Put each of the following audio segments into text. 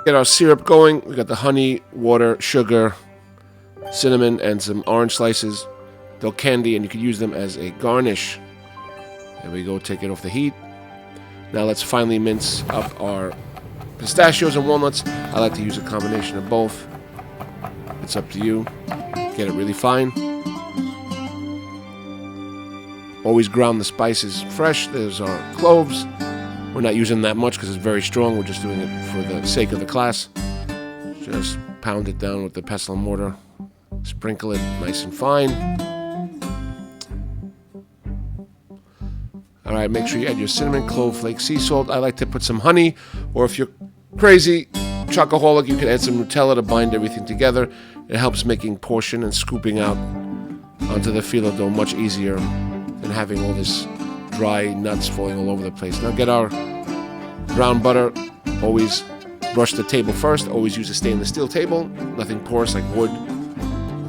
Get our syrup going. We got the honey, water, sugar, cinnamon, and some orange slices. They'll candy, and you can use them as a garnish. There we go. Take it off the heat. Now let's finally mince up our pistachios and walnuts. I like to use a combination of both. It's up to you. Get it really fine. Always ground the spices fresh. There's our cloves. We're not using that much because it's very strong. We're just doing it for the sake of the class. Just pound it down with the pestle and mortar. Sprinkle it nice and fine. Alright, make sure you add your cinnamon, clove flake, sea salt. I like to put some honey, or if you're crazy, chocoholic, you can add some Nutella to bind everything together. It helps making portion and scooping out onto the phyllo dough much easier than having all this dry nuts falling all over the place. Now get our brown butter. Always brush the table first. Always use a stainless steel table. Nothing porous like wood.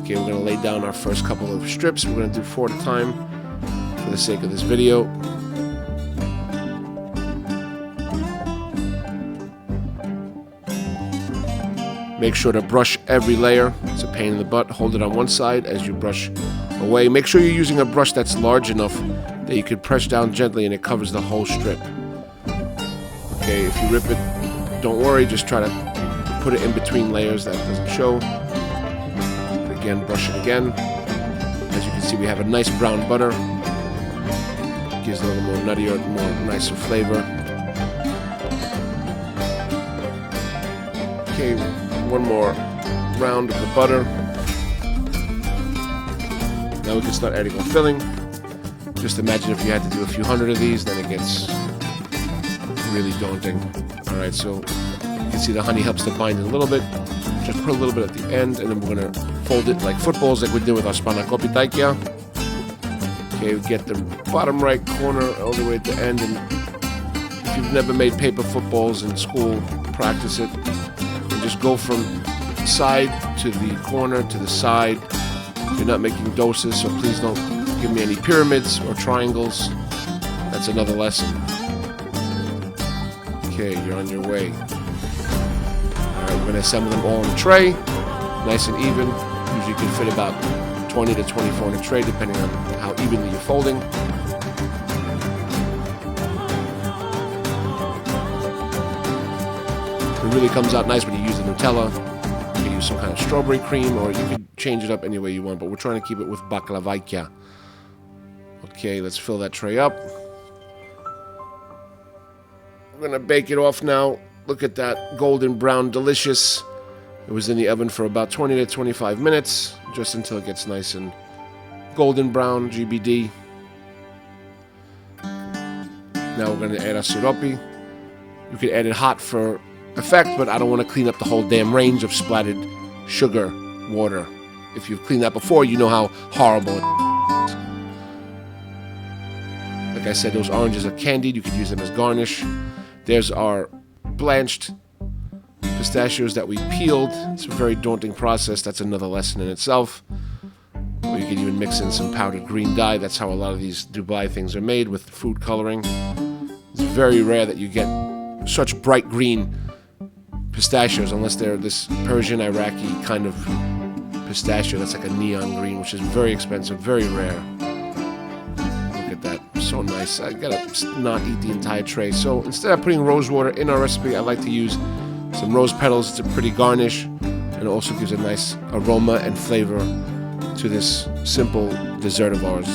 Okay, we're going to lay down our first couple of strips. We're going to do 4 at a time for the sake of this video. Make sure to brush every layer. It's a pain in the butt. Hold it on one side as you brush away. Make sure you're using a brush that's large enough that you can press down gently and it covers the whole strip. Okay, if you rip it, don't worry. Just try to put it in between layers that doesn't show. Again, brush it again. As you can see, we have a nice brown butter. Gives it a little more nuttier, more nicer flavor. Okay, one more round of the butter. Now we can start adding our filling. Just imagine if you had to do a few hundred of these, then it gets really daunting. Alright, so you can see the honey helps to bind it a little bit. Just put a little bit at the end, and then we're going to fold it like footballs like we did with our spanakopitaikia. Okay, we get the bottom right corner all the way at the end, and if you've never made paper footballs in school, practice it. And just go from side to the corner to the side. You're not making doses, so please don't give me any pyramids or triangles. That's another lesson. Okay, you're on your way. Alright, we're going to assemble them all in a tray. Nice and even. Usually you can fit about 20 to 24 in a tray, depending on how evenly you're folding. It really comes out nice when you use the Nutella. You can use some kind of strawberry cream, or you can change it up any way you want, but we're trying to keep it with Baklavaikia. Okay, let's fill that tray up. We're going to bake it off now. Look at that golden brown, delicious. It was in the oven for about 20 to 25 minutes, just until it gets nice and golden brown, GBD. Now we're going to add our Syropi. You can add it hot for effect, but I don't want to clean up the whole damn range of splattered sugar water. If you've cleaned that before, you know how horrible it is. Like I said, those oranges are candied. You could use them as garnish. There's our blanched pistachios that we peeled. It's a very daunting process. That's another lesson in itself. Or you can even mix in some powdered green dye. That's how a lot of these Dubai things are made, with food coloring. It's very rare that you get such bright green pistachios, unless they're this Persian, Iraqi kind of pistachio that's like a neon green, which is very expensive, very rare. Look at that, so nice. I gotta not eat the entire tray. So instead of putting rose water in our recipe, I like to use some rose petals. It's a pretty garnish, and it also gives a nice aroma and flavor to this simple dessert of ours.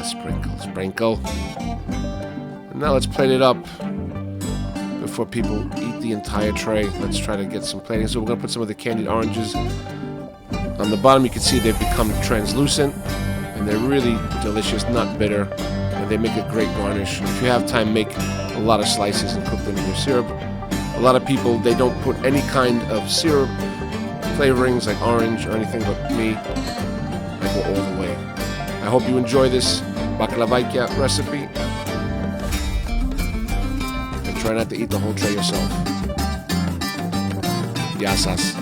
Sprinkle, sprinkle. And now let's plate it up before people eat the entire tray. Let's try to get some plating. So we're going to put some of the candied oranges on the bottom. You can see they've become translucent, and they're really delicious, not bitter, and they make a great garnish. If you have time, make a lot of slices and cook them in your syrup. A lot of people, they don't put any kind of syrup flavorings like orange or anything, but me, I go all the way. I hope you enjoy this Baklavaikia recipe. And try not to eat the whole tray yourself. Yasas.